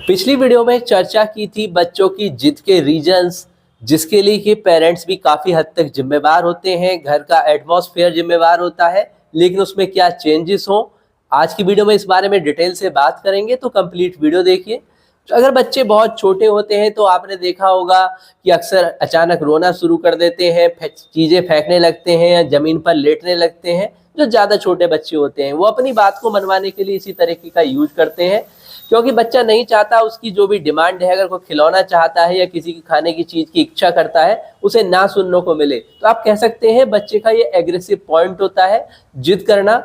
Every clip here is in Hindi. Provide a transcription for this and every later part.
पिछली वीडियो में चर्चा की थी बच्चों की जिद के रीजंस, जिसके लिए कि पेरेंट्स भी काफ़ी हद तक जिम्मेवार होते हैं, घर का एटमॉस्फेयर जिम्मेवार होता है, लेकिन उसमें क्या चेंजेस हों। आज की वीडियो में इस बारे में डिटेल से बात करेंगे, तो कंप्लीट वीडियो देखिए। तो अगर बच्चे बहुत छोटे होते हैं तो आपने देखा होगा कि अक्सर अचानक रोना शुरू कर देते हैं, चीज़ें फेंकने लगते हैं या ज़मीन पर लेटने लगते हैं। जो ज़्यादा छोटे बच्चे होते हैं वो अपनी बात को मनवाने के लिए इसी तरीके का यूज करते हैं, क्योंकि बच्चा नहीं चाहता उसकी जो भी डिमांड है, अगर कोई खिलौना चाहता है या किसी की खाने की चीज़ की इच्छा करता है, उसे ना सुनने को मिले, तो आप कह सकते हैं बच्चे का ये एग्रेसिव पॉइंट होता है, जिद करना।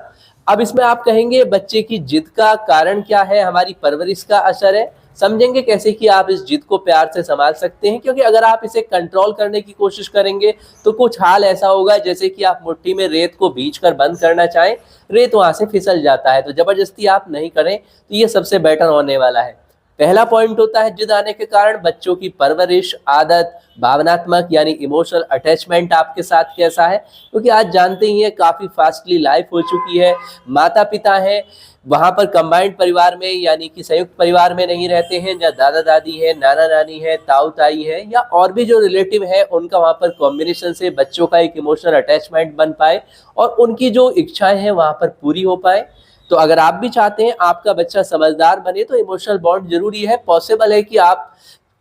अब इसमें आप कहेंगे बच्चे की जिद का कारण क्या है, हमारी परवरिश का असर है। समझेंगे कैसे कि आप इस जिद को प्यार से संभाल सकते हैं, क्योंकि अगर आप इसे कंट्रोल करने की कोशिश करेंगे तो कुछ हाल ऐसा होगा जैसे कि आप मुट्ठी में रेत को भींच कर बंद करना चाहें, रेत वहां से फिसल जाता है। तो जबरदस्ती आप नहीं करें, तो ये सबसे बेटर होने वाला है। पहला पॉइंट होता है जिद आने के कारण बच्चों की परवरिश, आदत, भावनात्मक यानी इमोशनल अटैचमेंट आपके साथ कैसा है, क्योंकि आज जानते ही हैं काफ़ी फास्टली लाइफ हो चुकी है। माता पिता हैं, वहाँ पर कंबाइंड परिवार में यानी कि संयुक्त परिवार में नहीं रहते हैं, या दादा दादी है, नाना नानी है, ताऊ ताई है, या और भी जो रिलेटिव है उनका वहाँ पर कॉम्बिनेशन से बच्चों का एक इमोशनल अटैचमेंट बन पाए और उनकी जो इच्छाएं हैं वहाँ पर पूरी हो पाए। तो अगर आप भी चाहते हैं आपका बच्चा समझदार बने, तो इमोशनल बॉन्ड जरूरी है। पॉसिबल है कि आप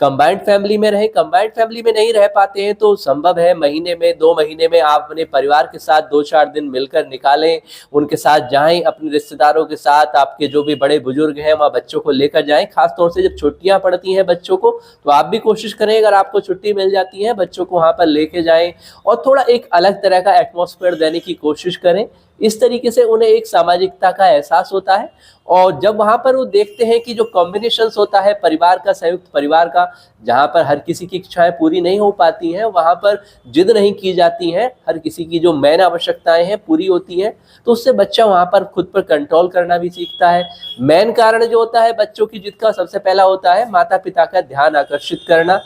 कंबाइंड फैमिली में रहें, कंबाइंड फैमिली में नहीं रह पाते हैं तो संभव है महीने में 2 महीने में आप अपने परिवार के साथ 2-4 दिन मिलकर निकालें, उनके साथ जाएं, अपने रिश्तेदारों के साथ, आपके जो भी बड़े बुजुर्ग हैं वहाँ बच्चों को लेकर जाएं। खास तौर से जब छुट्टियां पड़ती हैं बच्चों को, तो आप भी कोशिश करें, अगर आपको छुट्टी मिल जाती है बच्चों को वहाँ पर लेके जाएं और थोड़ा एक अलग तरह का एटमॉस्फेयर देने की कोशिश करें। इस तरीके से उन्हें एक सामाजिकता का एहसास होता है, और जब वहाँ पर वो देखते हैं कि जो कॉम्बिनेशंस होता है परिवार का, संयुक्त परिवार का, जहाँ पर हर किसी की इच्छाएं पूरी नहीं हो पाती हैं, वहाँ पर जिद नहीं की जाती हैं, हर किसी की जो मेन आवश्यकताएं हैं पूरी होती हैं, तो उससे बच्चा वहाँ पर खुद पर कंट्रोल करना भी सीखता है। मेन कारण जो होता है बच्चों की जिद का, सबसे पहला होता है माता पिता का ध्यान आकर्षित करना,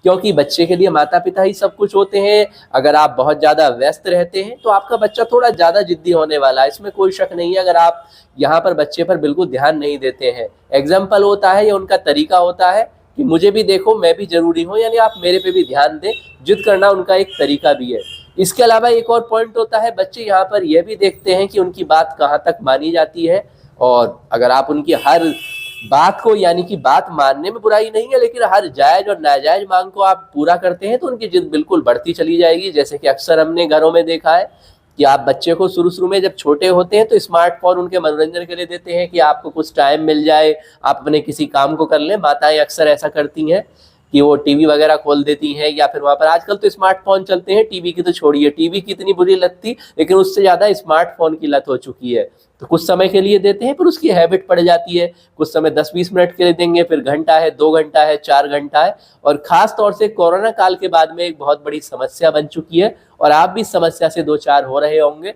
क्योंकि बच्चे के लिए माता पिता ही सब कुछ होते हैं। अगर आप बहुत ज़्यादा व्यस्त रहते हैं तो आपका बच्चा थोड़ा ज़्यादा जिद्दी होने वाला है, इसमें कोई शक नहीं है, अगर आप यहाँ पर बच्चे पर बिल्कुल ध्यान नहीं देते हैं। एग्जाम्पल होता है, ये उनका तरीका होता है कि मुझे भी देखो, मैं भी जरूरी हूँ, यानी आप मेरे पे भी ध्यान दें। जिद करना उनका एक तरीका भी है। इसके अलावा एक और पॉइंट होता है, बच्चे यहाँ पर यह भी देखते हैं कि उनकी बात कहाँ तक मानी जाती है, और अगर आप उनकी हर बात को, यानी कि बात मानने में बुराई नहीं है, लेकिन हर जायज और नाजायज मांग को आप पूरा करते हैं, तो उनकी जिद बिल्कुल बढ़ती चली जाएगी। जैसे कि अक्सर हमने घरों में देखा है कि आप बच्चे को शुरू में जब छोटे होते हैं तो स्मार्टफोन उनके मनोरंजन के लिए देते हैं कि आपको कुछ टाइम मिल जाए, आप अपने किसी काम को कर लें। माताएं अक्सर ऐसा करती हैं कि वो टीवी वगैरह खोल देती हैं, या फिर वहाँ पर आजकल तो स्मार्टफोन चलते हैं, टीवी की तो छोड़िए, टीवी की इतनी बुरी लत थी, लेकिन उससे ज़्यादा स्मार्टफोन की लत हो चुकी है। तो कुछ समय के लिए देते हैं, फिर उसकी हैबिट पड़ जाती है। कुछ समय 10-20 मिनट के लिए देंगे, फिर घंटा है, 2 घंटा है, 4 घंटा है, और ख़ास तौर से कोरोना काल के बाद में एक बहुत बड़ी समस्या बन चुकी है, और आप भी इस समस्या से 2-4 हो रहे होंगे।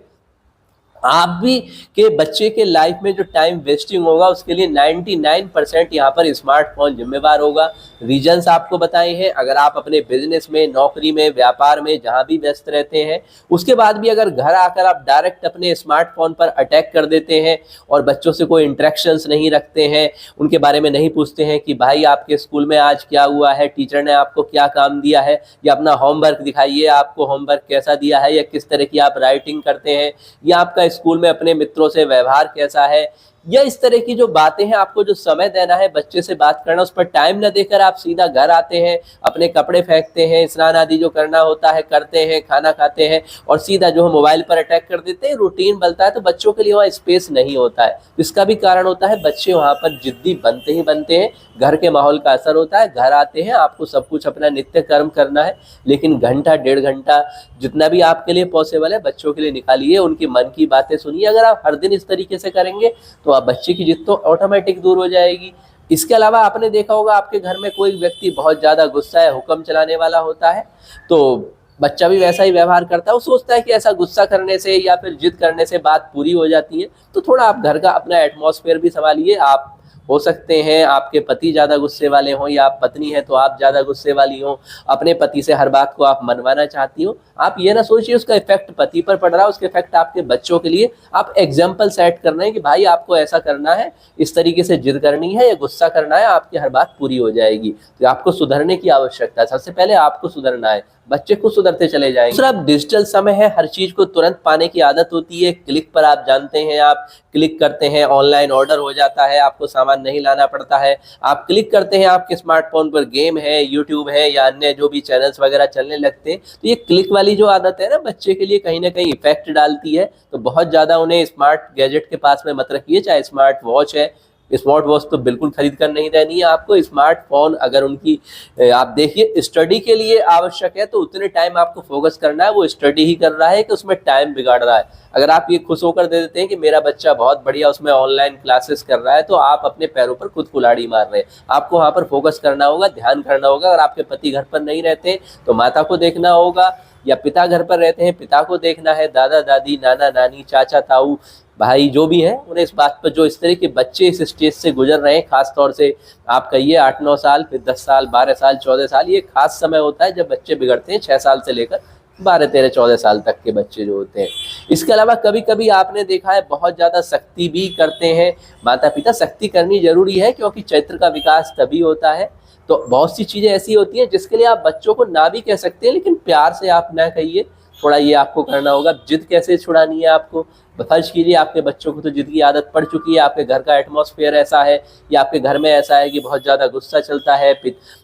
आप भी के बच्चे के लाइफ में जो टाइम वेस्टिंग होगा उसके लिए 99% यहाँ पर स्मार्टफोन जिम्मेवार होगा। रीजंस आपको बताए हैं। अगर आप अपने बिजनेस में, नौकरी में, व्यापार में जहाँ भी व्यस्त रहते हैं, उसके बाद भी अगर घर आकर आप डायरेक्ट अपने स्मार्टफोन पर अटैक कर देते हैं और बच्चों से कोई इंटरेक्शंस नहीं रखते हैं, उनके बारे में नहीं पूछते हैं कि भाई आपके स्कूल में आज क्या हुआ है, टीचर ने आपको क्या काम दिया है, या अपना होमवर्क दिखाइए, आपको होमवर्क कैसा दिया है, या किस तरह की आप राइटिंग करते हैं, या आपका स्कूल में अपने मित्रों से व्यवहार कैसा है, या इस तरह की जो बातें हैं, आपको जो समय देना है बच्चे से बात करना, उस पर टाइम न देकर आप सीधा घर आते हैं, अपने कपड़े फेंकते हैं, स्नान आदि जो करना होता है करते हैं, खाना खाते हैं, और सीधा जो है मोबाइल पर अटैक कर देते हैं। रूटीन बनता है तो बच्चों के लिए वहाँ स्पेस नहीं होता है। इसका भी कारण होता है बच्चे वहाँ पर जिद्दी बनते ही बनते हैं, घर के माहौल का असर होता है। घर आते हैं, आपको सब कुछ अपना नित्य कर्म करना है, लेकिन घंटा 1.5 घंटा जितना भी आपके लिए पॉसिबल है बच्चों के लिए निकालिए, उनकी मन की बातें सुनिए। अगर आप हर दिन इस तरीके से करेंगे तो आप बच्चे की जिद तो ऑटोमेटिक दूर हो जाएगी। इसके अलावा आपने देखा होगा आपके घर में कोई व्यक्ति बहुत ज़्यादा गुस्सा है, हुक्म चलाने वाला होता है, तो बच्चा भी वैसा ही व्यवहार करता है। वो सोचता है कि ऐसा गुस्सा करने से या फिर जिद करने से बात पूरी हो जाती है। तो थोड़ा आप घर का अपना एटमॉस्फेयर भी संभालिए, आप हो सकते हैं आपके पति ज़्यादा गुस्से वाले हों या आप पत्नी हैं तो आप ज़्यादा गुस्से वाली हों, अपने पति से हर बात को आप मनवाना चाहती हो। आप ये ना सोचिए उसका इफेक्ट पति पर पड़ रहा है, उसका इफेक्ट आपके बच्चों के लिए आप एग्जाम्पल सेट कर रहे हैं कि भाई आपको ऐसा करना है, इस तरीके से जिद करनी है या गुस्सा करना है, आपकी हर बात पूरी हो जाएगी। तो आपको सुधरने की आवश्यकता है, सबसे पहले आपको सुधरना है, बच्चे खुद सुधरते चले जाएंगे। दूसरा, डिजिटल समय है, हर चीज को तुरंत पाने की आदत होती है। क्लिक पर आप जानते हैं, आप क्लिक करते हैं ऑनलाइन ऑर्डर हो जाता है, आपको सामान नहीं लाना पड़ता है। आप क्लिक करते हैं, आपके स्मार्टफोन पर गेम है, यूट्यूब है या अन्य जो भी चैनल्स वगैरह चलने लगते हैं। तो ये क्लिक वाली जो आदत है ना, बच्चे के लिए कहीं ना कहीं इफेक्ट डालती है। तो बहुत ज्यादा उन्हें स्मार्ट गैजेट के पास में मत रखिए, चाहे स्मार्ट वॉच है। स्मार्ट वॉच तो बिल्कुल खरीद कर नहीं देनी है आपको। स्मार्टफोन अगर उनकी आप देखिए स्टडी के लिए आवश्यक है तो उतने टाइम आपको फोकस करना है, वो स्टडी ही कर रहा है कि उसमें टाइम बिगाड़ रहा है। अगर आप ये खुश होकर दे देते हैं कि मेरा बच्चा बहुत बढ़िया उसमें ऑनलाइन क्लासेस कर रहा है, तो आप अपने पैरों पर खुद कुल्हाड़ी मार रहे हैं। आपको वहाँ पर फोकस करना होगा, ध्यान करना होगा। अगर आपके पति घर पर नहीं रहते तो माता को देखना होगा, या पिता घर पर रहते हैं पिता को देखना है, दादा दादी, नाना नानी, चाचा ताऊ, भाई जो भी हैं, उन्हें इस बात पर, जो इस तरह के बच्चे इस स्टेज से गुजर रहे हैं, खास तौर से आप कहिए 8-9 साल, फिर 10 साल, 12 साल, 14 साल, ये खास समय होता है जब बच्चे बिगड़ते हैं। 6 साल से लेकर 12-13-14 साल तक के बच्चे जो होते हैं। इसके अलावा कभी कभी आपने देखा है बहुत ज़्यादा सख्ती भी करते हैं माता पिता। सख्ती करनी जरूरी है क्योंकि चरित्र का विकास तभी होता है। तो बहुत सी चीज़ें ऐसी होती हैं जिसके लिए आप बच्चों को ना भी कह सकते हैं, लेकिन प्यार से आप ना कहिए, थोड़ा ये आपको करना होगा। जिद कैसे छुड़ानी है आपको, फर्ज कीजिए आपके बच्चों को तो जिद की आदत पड़ चुकी है, आपके घर का एटमॉस्फेयर ऐसा है या आपके घर में ऐसा है कि बहुत ज़्यादा गुस्सा चलता है,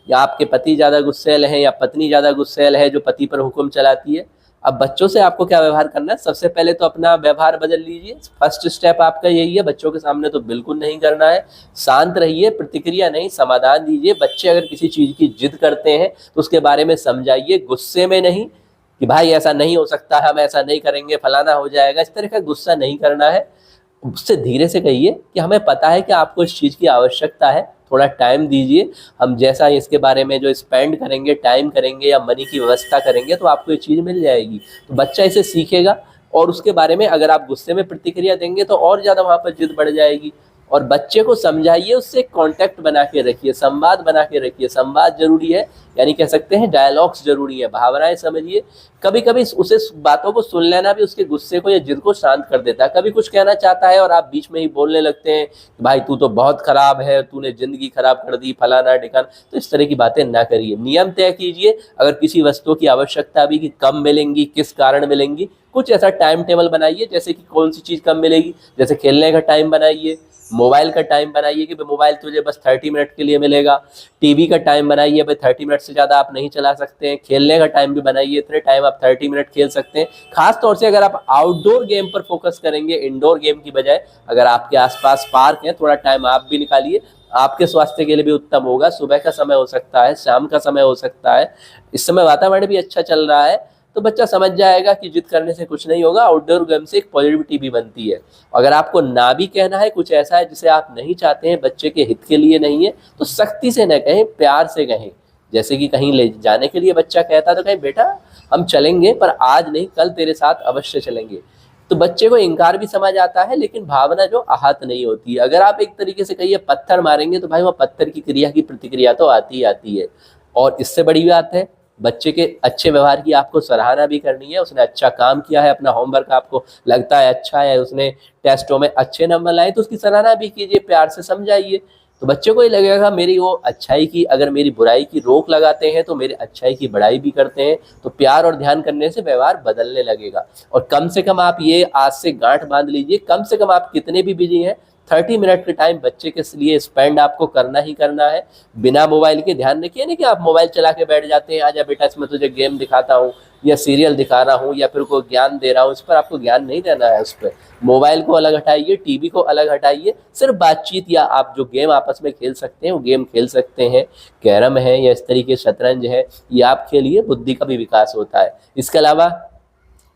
या आपके पति ज़्यादा गुस्सैल हैं या पत्नी ज़्यादा गुस्सैल है जो पति पर हुक्म चलाती है। अब बच्चों से आपको क्या व्यवहार करना है, सबसे पहले तो अपना व्यवहार बदल लीजिए। फर्स्ट स्टेप आपका यही है, बच्चों के सामने तो बिल्कुल नहीं करना है। शांत रहिए, प्रतिक्रिया नहीं, समाधान दीजिए। बच्चे अगर किसी चीज़ की जिद करते हैं तो उसके बारे में समझाइए, गुस्से में नहीं कि भाई ऐसा नहीं हो सकता, हम ऐसा नहीं करेंगे, फलाना हो जाएगा, इस तरह का गुस्सा नहीं करना है। उससे धीरे से कहिए कि हमें पता है कि आपको इस चीज़ की आवश्यकता है, थोड़ा टाइम दीजिए, हम जैसा इसके बारे में जो स्पेंड करेंगे, टाइम करेंगे या मनी की व्यवस्था करेंगे तो आपको ये चीज़ मिल जाएगी। तो बच्चा इसे सीखेगा और उसके बारे में अगर आप गुस्से में प्रतिक्रिया देंगे तो और ज़्यादा वहाँ पर जिद बढ़ जाएगी। और बच्चे को समझाइए, उससे कांटेक्ट बना के रखिए, संवाद बना के रखिए। संवाद जरूरी है, यानी कह सकते हैं डायलॉग्स जरूरी है, भावनाएं समझिए। कभी कभी उसे बातों को सुन लेना भी उसके गुस्से को या जिद को शांत कर देता है। कभी कुछ कहना चाहता है और आप बीच में ही बोलने लगते हैं भाई तू तो बहुत खराब है, तूने जिंदगी खराब कर दी, फलाना ढिकाना। तो इस तरह की बातें ना करिए। नियम तय कीजिए, अगर किसी वस्तु की आवश्यकता भी कि कब मिलेंगी, किस कारण मिलेंगी, कुछ ऐसा टाइम टेबल बनाइए, जैसे कि कौन सी चीज़ कब मिलेगी। जैसे खेलने का टाइम बनाइए, मोबाइल का टाइम बनाइए कि मोबाइल तुझे बस 30 मिनट के लिए मिलेगा। टीवी का टाइम बनाइए, भाई 30 मिनट से ज़्यादा आप नहीं चला सकते हैं। खेलने का टाइम भी बनाइए, इतने टाइम आप 30 मिनट खेल सकते हैं। खास तौर से अगर आप आउटडोर गेम पर फोकस करेंगे इंडोर गेम की बजाय, अगर आपके आसपास पार्क है, थोड़ा टाइम आप भी निकालिए, आपके स्वास्थ्य के लिए भी उत्तम होगा। सुबह का समय हो सकता है, शाम का समय हो सकता है, इस समय वातावरण भी अच्छा चल रहा है, तो बच्चा समझ जाएगा कि जिद करने से कुछ नहीं होगा। आउटडोर गेम से एक पॉजिटिविटी भी बनती है। अगर आपको ना भी कहना है, कुछ ऐसा है जिसे आप नहीं चाहते हैं, बच्चे के हित के लिए नहीं है, तो सख्ती से न कहें, प्यार से कहें। जैसे कि कहीं ले जाने के लिए बच्चा कहता तो कहें बेटा हम चलेंगे पर आज नहीं, कल तेरे साथ अवश्य चलेंगे। तो बच्चे को इनकार भी समझ आता है, लेकिन भावना जो आहत नहीं होती है। अगर आप एक तरीके से कहिए पत्थर मारेंगे तो भाई वह पत्थर की क्रिया की प्रतिक्रिया तो आती ही आती है। और इससे बड़ी बात है, बच्चे के अच्छे व्यवहार की आपको सराहना भी करनी है। उसने अच्छा काम किया है, अपना होमवर्क आपको लगता है अच्छा है, उसने टेस्टों में अच्छे नंबर लाए, तो उसकी सराहना भी कीजिए, प्यार से समझाइए। तो बच्चे को ही लगेगा मेरी वो अच्छाई की, अगर मेरी बुराई की रोक लगाते हैं तो मेरी अच्छाई की बड़ाई भी करते हैं। तो प्यार और ध्यान करने से व्यवहार बदलने लगेगा। और कम से कम आप ये आज से गांठ बांध लीजिए, कम से कम आप कितने भी बिजी हैं, 30 मिनट के टाइम बच्चे के लिए स्पेंड आपको करना ही करना है, बिना मोबाइल के। ध्यान रखिए नहीं कि आप मोबाइल चला के बैठ जाते हैं, आजा बेटा इसमें तुझे गेम दिखाता हूँ या सीरियल दिखा रहा हूँ या फिर कोई ज्ञान दे रहा हूँ, इस पर आपको ज्ञान नहीं देना है। उस पर मोबाइल को अलग हटाइए, टीवी को अलग हटाइए, सिर्फ बातचीत या आप जो गेम आपस में खेल सकते हैं वो गेम खेल सकते हैं। कैरम है या इस तरीके शतरंज है, ये आप खेलिए, बुद्धि का भी विकास होता है। इसके अलावा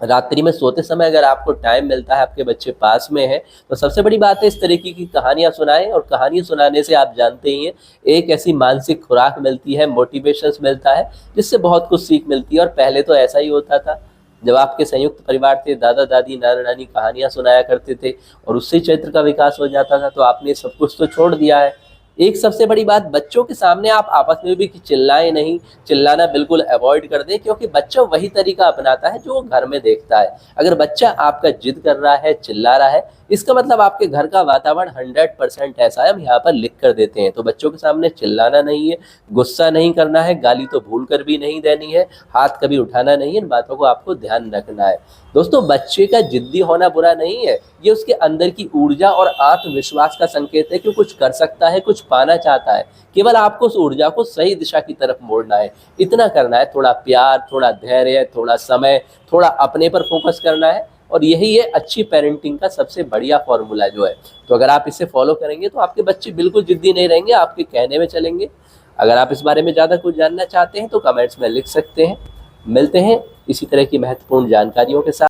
रात्रि में सोते समय अगर आपको टाइम मिलता है, आपके बच्चे पास में है, तो सबसे बड़ी बात है इस तरीके की कहानियां सुनाएं। और कहानी सुनाने से आप जानते ही हैं एक ऐसी मानसिक खुराक मिलती है, मोटिवेशंस मिलता है, जिससे बहुत कुछ सीख मिलती है। और पहले तो ऐसा ही होता था, जब आपके संयुक्त परिवार थे, दादा दादी नाना नानी कहानियां सुनाया करते थे और उससे चरित्र का विकास हो जाता था, तो आपने सब कुछ तो छोड़ दिया है। एक सबसे बड़ी बात, बच्चों के सामने आप आपस में भी चिल्लाएं नहीं, चिल्लाना बिल्कुल अवॉइड कर दें, क्योंकि बच्चा वही तरीका अपनाता है जो वो घर में देखता है। अगर बच्चा आपका जिद कर रहा है, चिल्ला रहा है, इसका मतलब आपके घर का वातावरण 100% ऐसा है, हम यहाँ पर लिख कर देते हैं। तो बच्चों के सामने चिल्लाना नहीं है, गुस्सा नहीं करना है, गाली तो भूल कर भी नहीं देनी है, हाथ कभी उठाना नहीं है, इन बातों को आपको ध्यान रखना है। दोस्तों, बच्चे का जिद्दी होना बुरा नहीं है, ये उसके अंदर की ऊर्जा और आत्मविश्वास का संकेत है कि कुछ कर सकता है, कुछ पाना चाहता है। केवल आपको उस ऊर्जा को सही दिशा की तरफ मोड़ना है, इतना करना है। थोड़ा प्यार, थोड़ा धैर्य, थोड़ा समय, थोड़ा अपने पर फोकस करना है, और यही है अच्छी पेरेंटिंग का सबसे बढ़िया फॉर्मूला जो है। तो अगर आप इसे फॉलो करेंगे तो आपके बच्चे बिल्कुल जिद्दी नहीं रहेंगे, आपके कहने में चलेंगे। अगर आप इस बारे में ज़्यादा कुछ जानना चाहते हैं तो कमेंट्स में लिख सकते हैं। मिलते हैं इसी तरह की महत्वपूर्ण जानकारियों के साथ।